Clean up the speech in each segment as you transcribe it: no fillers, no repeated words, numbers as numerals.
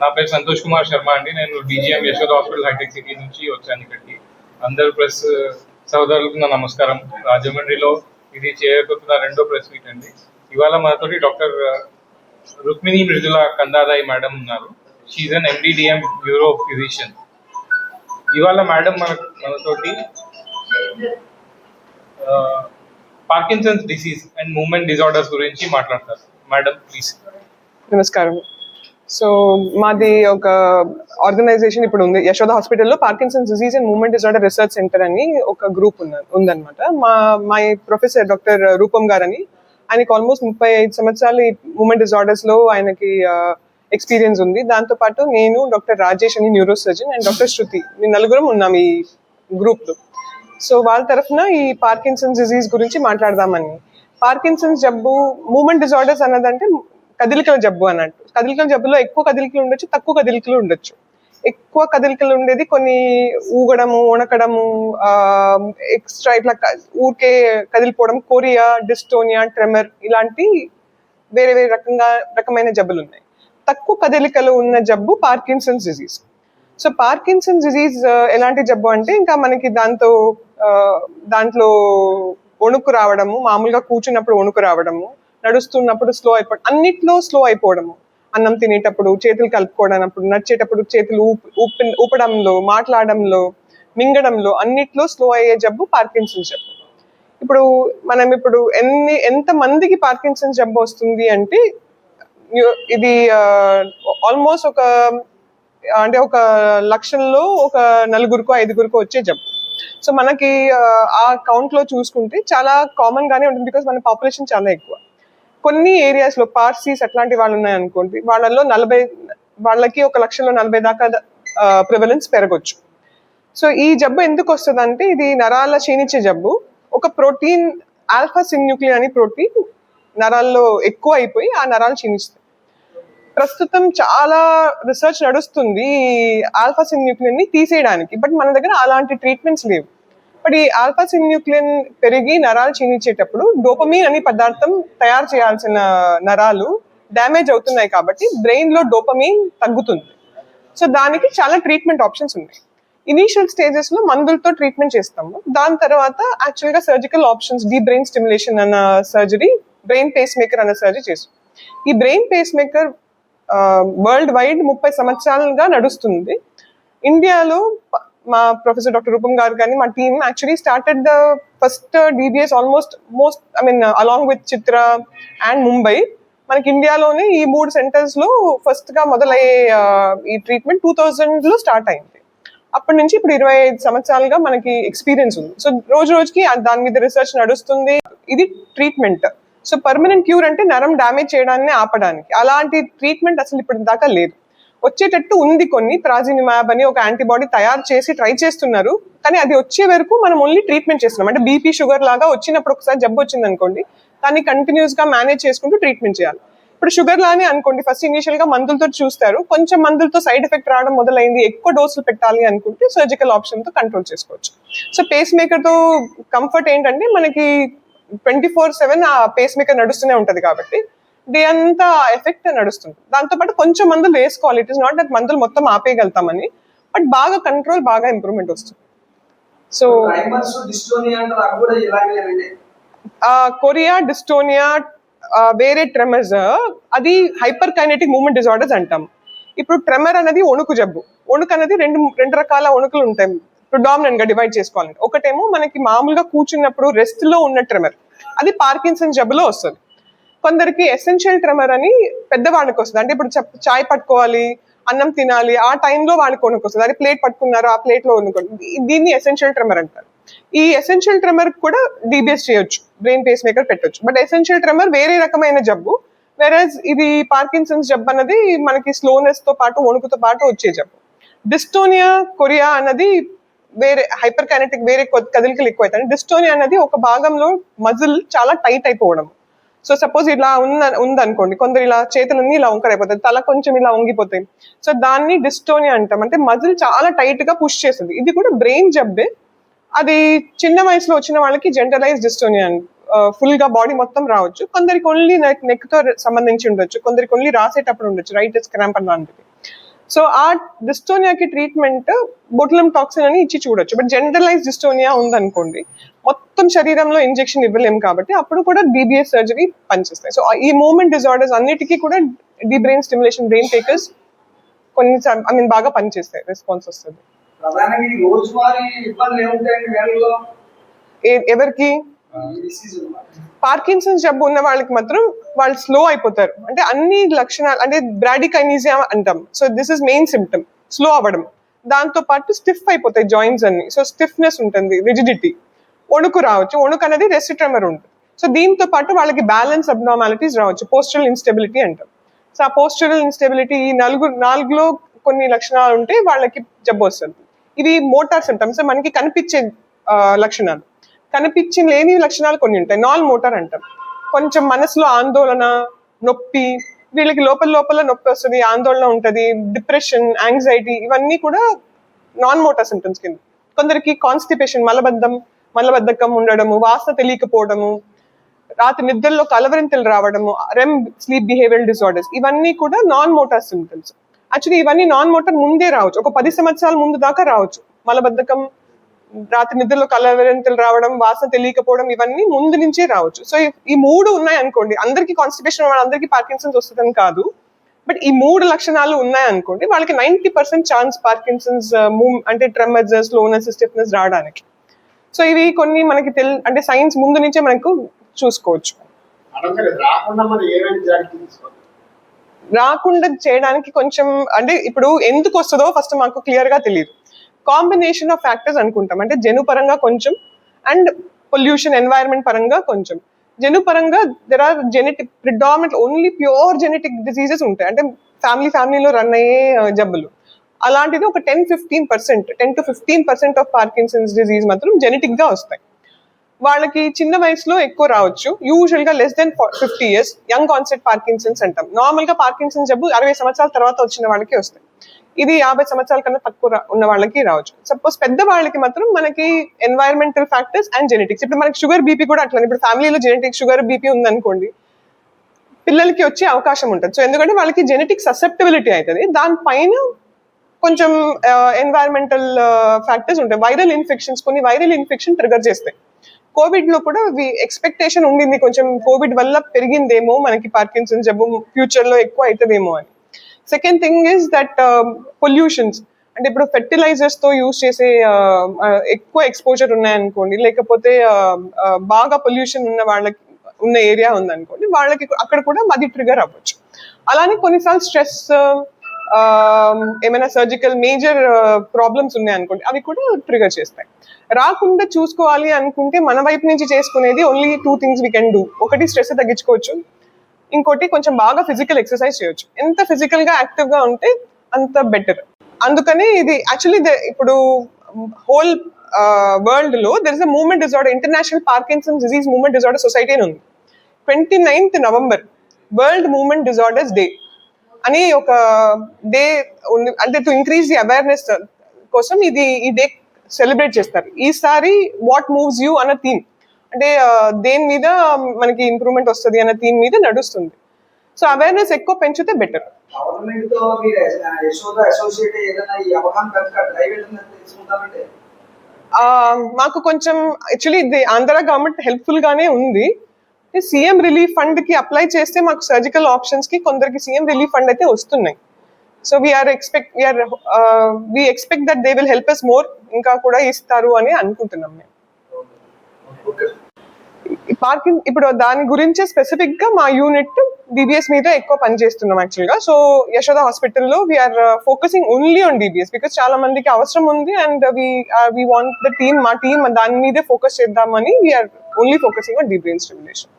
నా పేరు సంతోష్ కుమార్ శర్మ అండి. నేను డీజీఎం యశోద హాస్పిటల్ హైటెక్ సిటీ నుంచి వచ్చాను ఇక్కడికి. అందరు ప్రెస్ సోదరులకు నా నమస్కారం. రాజమండ్రిలో ఇది చేయబోతున్న రెండో ప్రెస్ మీట్ అండి. ఇవాళ మనతోటి డాక్టర్ రుక్మిణి మృదుల కందాదాయి మేడం ఉన్నారు. She's an MD DM neuro physician. ఇవాళ మేడం మనతోటి Parkinson's disease and movement disorders గురించి మాట్లాడతారు. Madam please. నమస్కారం. సో మాది ఒక ఆర్గనైజేషన్ ఇప్పుడు ఉంది యశోద హాస్పిటల్లో, Parkinson's disease and movement disorder research centre అని ఒక గ్రూప్ ఉందన్నమాట. మా ప్రొఫెసర్ డాక్టర్ రూపం గారని, ఆయనకి ఆల్మోస్ట్ 35 సంవత్సరాలు ఈ మూవ్మెంట్ డిజార్డర్స్ లో ఆయనకి ఎక్స్పీరియన్స్ ఉంది. దాంతోపాటు నేను, డాక్టర్ రాజేష్ అని న్యూరో సర్జన్, అండ్ డాక్టర్ శృతి, మేము నలుగురం ఉన్నాం ఈ గ్రూప్ లో. సో వాళ్ళ తరఫున ఈ పార్కిన్సన్స్ డిసీజ్ గురించి మాట్లాడదామని. పార్కిన్సన్స్ జబ్బు, మూవ్మెంట్ డిజార్డర్స్ అన్నదంటే కదలికల జబ్బు అన్నట్టు. కదలికల జబ్బులో ఎక్కువ కదలికలు ఉండొచ్చు, తక్కువ కదలికలు ఉండొచ్చు. ఎక్కువ కదలికలు ఉండేది కొన్ని ఊగడము, వణకడము, ఎక్స్ట్రా ఇట్లా ఊరికే కదిలిపోవడం, కోరియా, డిస్టోనియా, ట్రెమర్, ఇలాంటి వేరే వేరే రకమైన జబ్బులు ఉన్నాయి. తక్కువ కదలికలు ఉన్న జబ్బు Parkinson's disease. So Parkinson's disease ఎలాంటి జబ్బు అంటే, ఇంకా మనకి దాంట్లో వణుకు రావడము, మామూలుగా కూర్చున్నప్పుడు వణుకు రావడము, నడుస్తున్నప్పుడు స్లో అయిపోవడం, అన్నిట్లో స్లో అయిపోవడము, అన్నం తినేటప్పుడు, చేతులు కలుపుకోవడప్పుడు, నడిచేటప్పుడు చేతులు ఊపడంలో, మాట్లాడడంలో, మింగడంలో, అన్నిట్లో స్లో అయ్యే జబ్బు పార్కిన్సన్స్ జబ్బు. ఇప్పుడు ఎంత మందికి పార్కిన్సన్స్ జబ్బు వస్తుంది అంటే, ఇది ఆల్మోస్ట్ ఒక 1,00,000లో ఒక 4-5 వచ్చే జబ్బు. సో మనకి ఆ కౌంట్ లో చూసుకుంటే చాలా కామన్ గానే ఉంటుంది, బికాస్ మన పాపులేషన్ చాలా ఎక్కువ. కొన్ని ఏరియాస్ లో పార్సీస్ అట్లాంటి వాళ్ళు ఉన్నాయనుకోండి, వాళ్ళలో వాళ్ళకి 1,40,000 దాకా ప్రివలెన్స్ పెరగొచ్చు. సో ఈ జబ్బు ఎందుకు వస్తుంది అంటే, ఇది నరాల క్షీణించే జబ్బు. ఒక ప్రోటీన్, ఆల్ఫా సిన్యూక్లిన్ అనే ప్రోటీన్ నరాల్లో ఎక్కువ అయిపోయి ఆ నరాలు క్షీణిస్తాయి. ప్రస్తుతం చాలా రీసెర్చ్ నడుస్తుంది ఆల్ఫా సిన్యూక్లిన్ ని తీసేయడానికి, బట్ మన దగ్గర అలాంటి ట్రీట్మెంట్స్ లేవు. బట్ ఈ ఆల్ఫా సిన్యూక్లిన్ పెరిగి నరాలు క్షీణించేటప్పుడు డోపమీన్ అనే పదార్థం తయారు చేయాల్సిన నరాలు డ్యామేజ్ అవుతున్నాయి, కాబట్టి బ్రెయిన్ లో డోపమీన్ తగ్గుతుంది. సో దానికి చాలా ట్రీట్మెంట్ ఆప్షన్స్ ఉన్నాయి. ఇనీషియల్ స్టేజెస్ లో మందులతో ట్రీట్మెంట్ చేస్తాము. దాని తర్వాత యాక్చువల్ గా surgical options, deep brain stimulation అన్న సర్జరీ, బ్రెయిన్ పేస్ మేకర్ అన్న సర్జరీ చేస్తాం. ఈ brain pacemaker worldwide 30 సంవత్సరాలుగా నడుస్తుంది. ఇండియాలో మా ప్రొఫెసర్ డాక్టర్ రూపం గారు కానీ మా team actually started the first DBS along with Chitra and Mumbai. మనకి ఇండియాలోనే ఈ 3 సెంటర్స్ లో ఫస్ట్ గా మొదలయ్యే ఈ ట్రీట్మెంట్ 2000లో స్టార్ట్ అయింది. అప్పటి నుంచి ఇప్పుడు 25 సంవత్సరాలుగా మనకి ఎక్స్పీరియన్స్ ఉంది. సో రోజు రోజుకి దాని మీద రీసెర్చ్ నడుస్తుంది. ఇది ట్రీట్మెంట్. సో పర్మనెంట్ క్యూర్ అంటే నరం డ్యామేజ్ చేయడాన్ని ఆపడానికి. అలాంటి ట్రీట్మెంట్ అసలు ఇప్పుడు దాకా లేదు. వచ్చేటట్టు ఉంది, కొన్ని ప్రాజినిమాబ్ అని ఒక యాంటీబాడీ తయారు చేసి ట్రై చేస్తున్నారు, కానీ అది వచ్చే వరకు మనం ఓన్లీ ట్రీట్మెంట్ చేస్తున్నాం. అంటే బీపీ, షుగర్ లాగా వచ్చినప్పుడు ఒకసారి జబ్బు వచ్చింది అనుకోండి, దాన్ని కంటిన్యూస్ గా మేనేజ్ చేసుకుంటూ ట్రీట్మెంట్ చేయాలి. ఇప్పుడు షుగర్ లానే అనుకోండి, ఫస్ట్ ఇనిషియల్ గా మందులతో చూస్తారు, కొంచెం మందులతో సైడ్ ఎఫెక్ట్ రావడం మొదలైంది, ఎక్కువ డోసులు పెట్టాలి అనుకుంటే సర్జికల్ ఆప్షన్ తో కంట్రోల్ చేసుకోవచ్చు. సో పేస్ మేకర్ తో కంఫర్ట్ ఏంటంటే, మనకి 24/7 ఆ పేస్ మేకర్ నడుస్తూనే ఉంటది, కాబట్టి డే అంతా ఎఫెక్ట్ నడుస్తుంది. దాంతోపాటు కొంచెం మందులు వేసుకోవాలి. ఇట్ ఇస్ నాట్ దట్ మందులు మొత్తం ఆపేయగలుగుతామని, బట్ బాగా కంట్రోల్, బాగా ఇంప్రూవ్మెంట్ వస్తుంది. సో కొరియా, డిస్టోనియా, వేరే ట్రెమర్స్, అది హైపర్ కైనెటిక్ మూవ్మెంట్ డిజార్డర్స్ అంటాం. ఇప్పుడు ట్రెమర్ అనేది వణుకు జబ్బు. వణుకు అనేది రెండు రకాల వణుకులు ఉంటాయి, ప్రిడామినెంట్ గా డివైడ్ చేసుకోవాలంటే. ఒకటేమో మనకి మామూలుగా కూర్చున్నప్పుడు రెస్ట్ లో ఉన్న ట్రెమర్, అది పార్కిన్సన్ జబ్బులో వస్తుంది. కొందరికి ఎసెన్షియల్ ట్రెమర్ అని పెద్దవాళ్ళకి వస్తుంది. అంటే ఇప్పుడు చాయ్ పట్టుకోవాలి, అన్నం తినాలి, ఆ టైంలో వాళ్ళకి వణుకు వస్తుంది. అది ప్లేట్ పట్టుకున్నారు, ఆ ప్లేట్ లో వణుకోండి, దీన్ని ఎసెన్షియల్ ట్రెమర్ అంటారు. ఈ ఎసెన్షియల్ ట్రెమర్ కూడా DBS చేయొచ్చు, బ్రెయిన్ పేస్ మేకర్ పెట్టొచ్చు. బట్ ఎసెన్షియల్ ట్రెమర్ వేరే రకమైన జబ్బు, వేరేజ్ ఇది పార్కిన్సన్స్ జబ్బు అన్నది మనకి స్లోనెస్ తో పాటు, వణుకుతో పాటు వచ్చే జబ్బు. డిస్టోనియా, కొరియా అన్నది వేరే హైపర్ కైనెటిక్, వేరే కదలికలు ఎక్కువ అవుతాయి. డిస్టోనియా అనేది ఒక భాగంలో మజిల్ చాలా టైట్ అయిపోవడం. సో సపోజ్ ఇలా ఉందనుకోండి, కొందరు ఇలా చేతులన్నీ ఇలా వంకరైపోతాయి, తల కొంచెం ఇలా వంగిపోతాయి. సో దాన్ని డిస్టోనియా అంటాం. అంటే మజిల్ చాలా టైట్ గా పుష్ చేస్తుంది. ఇది కూడా బ్రెయిన్ జబ్బే. అది చిన్న వయసులో వచ్చిన వాళ్ళకి జనరలైజ్ డిస్టోనియా, ఫుల్ గా బాడీ మొత్తం రావచ్చు. కొందరికి ఓన్లీ నెక్ తో సంబంధించి ఉండొచ్చు, కొందరికి ఓన్లీ రాసేటప్పుడు ఉండొచ్చు, రైట్ క్రాంప్ అలాంటిది. సో ఆ డిస్టోనియాకి ట్రీట్మెంట్ బొటులినం టాక్సిన్ అని ఇచ్చి చూడొచ్చు. బట్ జనరలైజ్ డిస్టోనియా ఉందనుకోండి, మొత్తం శరీరంలో ఇంజెక్షన్ ఇవ్వలేము కాబట్టి అప్పుడు కూడా DBS సర్జరీ పనిచేస్తాయి. సో ఈ మూవ్మెంట్ డిజార్డర్స్ అన్నిటికీ కూడా డీప్ బ్రెయిన్ స్టిమ్యులేషన్, బ్రెయిన్ టేకర్స్ కొన్ని బాగా పనిచేస్తాయి, రెస్పాన్స్ వస్తుంది. ప్రధానంగా ఈ రోజువారీ ఇబ్బందులు ఏముంటాయండి వేళల్లో ఎవరికి? పార్కిన్సన్స్ జబ్బు ఉన్న వాళ్ళకి మాత్రం వాళ్ళు స్లో అయిపోతారు. అంటే అన్ని లక్షణాలు, అంటే బ్రాడికైనీజియా అంటాం. So this is main symptom, slow అవ్వడం. దాంతో పాటు స్టిఫ్ అయిపోతాయి జాయింట్స్ అన్ని. సో స్టిఫ్నెస్ ఉంటుంది, రిజిడిటీ, వణుకు రావచ్చు. వణుకు అనేది రెస్ట్ ట్రెమర్ ఉంటుంది. సో దీంతో పాటు వాళ్ళకి బ్యాలెన్స్ అబ్నార్మాలిటీస్ రావచ్చు, పోస్చరల్ ఇన్స్టెబిలిటీ అంటాం. సో ఆ పోస్చరల్ ఇన్స్టెబిలిటీ ఈ నాలుగులో కొన్ని లక్షణాలు ఉంటే వాళ్ళకి జబ్బు వస్తుంది. ఇవి మోటార్ సిమ్టమ్స్, మనకి కనిపించే లక్షణాలు. కనిపించి లేని లక్షణాలు కొన్ని ఉంటాయి, నాన్ మోటార్ అంటాం. కొంచెం మనసులో ఆందోళన, నొప్పి, వీళ్ళకి లోపల నొప్పి వస్తుంది, ఆందోళన ఉంటుంది, డిప్రెషన్, యాంగ్జైటీ, ఇవన్నీ కూడా నాన్ మోటార్ సిమ్టమ్స్ కింద. కొందరికి కాన్స్టిపేషన్, మలబద్ధకం ఉండడము, వాసన తెలియకపోవడము, రాత్రి నిద్రలో కలవరింతలు రావడము, రెమ్ స్లీప్ బిహేవియరల్ డిసార్డర్స్, ఇవన్నీ కూడా నాన్ మోటార్ సిమ్టమ్స్. యాక్చువల్లీ ఇవన్నీ నాన్ మోటార్ ముందే రావచ్చు, ఒక 10 సంవత్సరాల ముందు దాకా రావచ్చు. మలబద్ధకం, రాత్రి నిద్రలో కలవరింతలు రావడం, వాసన తెలియకపోవడం, ఇవన్నీ ముందు నుంచే రావచ్చు. సో ఈ 3 ఉన్నాయి అనుకోండి, అందరికీ కాన్స్టిపేషన్, వాళ్ళందరికీ పార్కిన్సన్స్ వస్తుందని కాదు, బట్ ఈ 3 లక్షణాలు ఉన్నాయనుకోండి, వాళ్ళకి 90% ఛాన్స్ పార్కిన్సన్స్ అంటే ట్రెమర్స్, స్లోనెస్, స్టిఫ్నెస్ రావడానికి. సో ఇవి కొన్ని మనకి అంటే సైన్స్ ముందు నుంచే మనకు చూసుకోవచ్చు. రాకుండా చేయడానికి కొంచెం, అంటే ఇప్పుడు ఎందుకు వస్తుందో ఫస్ట్ మాకు క్లియర్ గా తెలియదు. కాంబినేషన్ ఆఫ్ ఫ్యాక్టర్స్ అనుకుంటాం, అంటే జన్యుపరంగా కొంచెం అండ్ పొల్యూషన్, ఎన్వైరన్మెంట్ పరంగా కొంచెం. జన్యుపరంగా there are genetic, predominant only pure genetic diseases ఉంటాయి, అంటే ఫ్యామిలీలో రన్ అయ్యే జబ్బులు. అలాంటిది ఒక 10 to 15% ఆఫ్ పార్కిన్సన్స్ డిజీజ్ మాత్రం జెనెటిక్ గా వస్తాయి. వాళ్ళకి చిన్న వయసులో ఎక్కువ రావచ్చు, యూజువల్ గా less than 50 years, young onset Parkinson's అంటాం. నార్మల్ గా పార్కిన్సన్స్ జబ్బు 60 సంవత్సరాల తర్వాత వచ్చిన వాళ్ళకి వస్తాయి. ఇది 50 సంవత్సరాల కన్నా తక్కువ ఉన్న వాళ్ళకి రావచ్చు. సపోజ్ పెద్ద వాళ్ళకి మాత్రం మనకి ఎన్వైరన్మెంటల్ ఫ్యాక్టర్స్ అండ్ జెనెటిక్స్. ఇప్పుడు మనకి షుగర్, బీపీ కూడా అట్లా, ఇప్పుడు ఫ్యామిలీలో జెనెటిక్ షుగర్, బీపీ ఉందనుకోండి, పిల్లలకి వచ్చే అవకాశం ఉంటుంది. సో ఎందుకంటే వాళ్ళకి జెనెటిక్ ససెప్టబిలిటీ అవుతుంది. దానిపైన కొంచెం ఎన్వైరన్మెంటల్ ఫ్యాక్టర్స్ ఉంటాయి. వైరల్ ఇన్ఫెక్షన్స్, కొన్ని వైరల్ ఇన్ఫెక్షన్ ట్రిగర్ చేస్తాయి. కోవిడ్ లో కూడా ఎక్స్పెక్టేషన్ ఉండింది, కొంచెం కోవిడ్ వల్ల పెరిగిందేమో మనకి పార్కిన్సన్స్ జబ్బు, ఫ్యూచర్ లో ఎక్కువ అవుతుందేమో అని. Second thing is that pollutions, అంటే ఇప్పుడు ఫెర్టిలైజర్స్ తో యూజ్ చేసే ఎక్కువ ఎక్స్పోజర్ ఉన్నాయనుకోండి, లేకపోతే బాగా పొల్యూషన్ ఉన్న వాళ్ళకి ఉన్న ఏరియా ఉందనుకోండి, వాళ్ళకి అక్కడ కూడా అది ట్రిగర్ అవ్వచ్చు. అలానే కొన్నిసార్లు స్ట్రెస్, ఏమైనా సర్జికల్ మేజర్ ప్రాబ్లమ్స్ ఉన్నాయనుకోండి, అవి కూడా ట్రిగర్ చేస్తాయి. రాకుండా చూసుకోవాలి అనుకుంటే మన వైపు నుంచి చేసుకునేది only 2 things we can do. ఒకటి స్ట్రెస్ తగ్గించుకోవచ్చు, ఇంకోటి కొంచెం బాగా ఫిజికల్ ఎక్సర్సైజ్ చేయొచ్చు. ఎంత ఫిజికల్ గా యాక్టివ్ గా ఉంటే అంత బెటర్. అందుకని ఇది యాక్చువల్లీ ఇప్పుడు హోల్ వరల్డ్ లో there is a movement disorder, international Parkinson's disease movement disorder society అని ఉంది. 29th November world movement disorders day అని ఒక డే ఉంది, అంటే టు ఇంక్రీజ్ ది అవేర్నెస్ కోసం ఈ డే సెలబ్రేట్ చేస్తారు. ఈసారి వాట్ మూవ్స్ యూ అన్న థీమ్, అంటే దేని మీద మనకి ఇంప్రూవ్మెంట్ వస్తుంది అన్న థీమ్ మీద నడుస్తుంది. సో అవేర్నెస్ ఎక్కువ పెంచితే బెటర్. గవర్నమెంట్ తో మీరు యశోద అసోసియేట్ ఏదైనా ఈ అవగాహన డ్రైవ్ తీసుకుంటారంటే మాకు కొంచెం యాక్చువల్లీ ఇది ఆంధ్ర గవర్నమెంట్ హెల్ప్ఫుల్ గానే ఉంది. సీఎం రిలీఫ్ ఫండ్ కి అప్లై చేస్తే మాకు సర్జికల్ ఆప్షన్స్ కి కొందరికి సీఎం రిలీఫ్ ఫండ్ అయితే వస్తున్నాయి. So we expect that they will help us more, ఇంకా కూడా ఇస్తారు అని అనుకుంటున్నాం మేము. పార్కింగ్ ఇప్పుడు దాని గురించి స్పెసిఫిక్ గా మా యూనిట్ DBS మీద ఎక్కువ పనిచేస్తున్నాం యాక్చువల్ గా. సో యశోద హాస్పిటల్లో we are focusing only on DBS because చాలా మందికి అవసరం ఉంది and we want the team, మా టీమ్ దాని మీదే ఫోకస్ చేద్దామని we are only focusing on deep brain stimulation.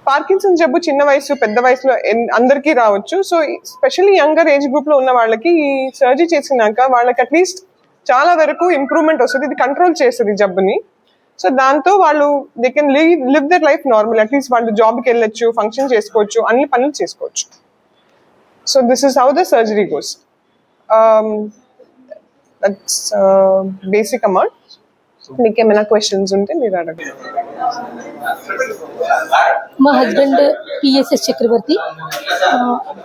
Parkinson జబ్బు చిన్న వయసు, పెద్ద వయసులో అందరికీ రావచ్చు. So specially younger age group లో ఉన్న వాళ్ళకి ఈ సర్జరీ చేసినాక వాళ్ళకి అట్లీస్ట్ చాలా వరకు ఇంప్రూవ్మెంట్ వస్తుంది. ఇది కంట్రోల్ చేస్తుంది జబ్బుని. సో దాంతో వాళ్ళు they can live their life normal. At least వాళ్ళు జాబ్కి వెళ్ళొచ్చు, ఫంక్షన్ చేసుకోవచ్చు, అన్ని పనులు చేసుకోవచ్చు. So this is how the surgery goes. That's basic amount. మీకు ఏమైనా క్వశ్చన్స్ ఉంటే మీరు అడగండి. మా హస్బెండ్ పిఎస్ఎస్ చక్రవర్తి.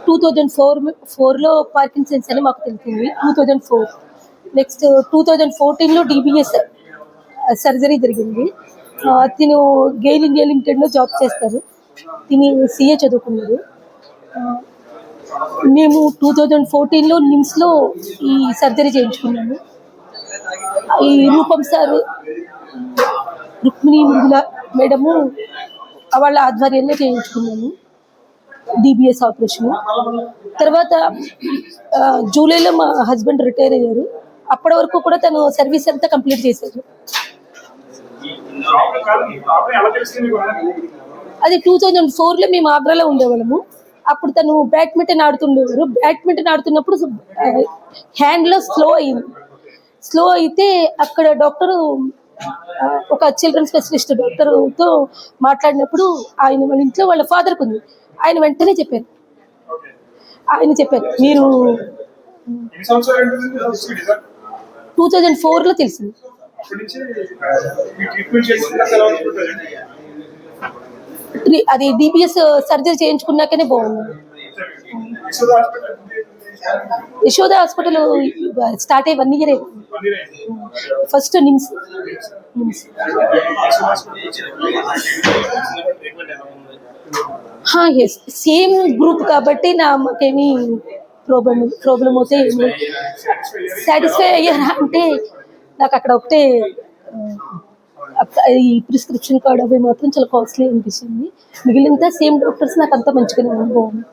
2004లో పార్కిన్సన్స్ అని మాకు తెలిసింది. 2004 నెక్స్ట్ 2014లో డిబిఎస్ సర్జరీ జరిగింది. తిను గెయిల్ ఇండియా లిమిటెడ్లో జాబ్ చేస్తారు. తిని సిఏ చదువుకున్నారు. మేము 2014లో నిమ్స్లో ఈ సర్జరీ చేయించుకున్నాము. ఈ రూపం సార్, రుక్మిణి మృదుల మేడము వాళ్ళ ఆధ్వర్యంలో చేయించుకున్నాము డిబిఎస్ ఆపరేషన్. తర్వాత జూలైలో మా హస్బెండ్ రిటైర్ అయ్యారు. అప్పటి వరకు కూడా తను సర్వీస్ అంతా కంప్లీట్ చేశారు. అది 2004లో మేము ఆగ్రాలో ఉండేవాళ్ళము. అప్పుడు తను బ్యాడ్మింటన్ ఆడుతుండేవారు. బ్యాడ్మింటన్ ఆడుతున్నప్పుడు హ్యాండ్లో స్లో అయితే అక్కడ డాక్టరు, ఒక చిల్డ్రన్ స్పెషలిస్ట్ డాక్టర్తో మాట్లాడినప్పుడు వాళ్ళ ఇంట్లో వాళ్ళ ఫాదర్కి ఉంది. ఆయన వెంటనే చెప్పారు, మీరు 2004లో తెలిసింది. అది డిబిఎస్ సర్జరీ చేయించుకున్నాకనే బాగుంది. యశోద హాస్పిటల్ స్టార్ట్ అయ్యి 1 year. First NIMS. Yes, same group కాబట్టి మాకేమీ ప్రాబ్లం అవుతే సాటిస్ఫై అయ్యారా అంటే నాకు అక్కడ ఒకటే ఈ ప్రిస్క్రిప్షన్ కార్డ్ అవి మాత్రం చాలా కాస్ట్లీ అనిపిస్తుంది. మిగిలినంతా సేమ్ డాక్టర్స్ నాకు అంతా మంచిగానే బాగుంది.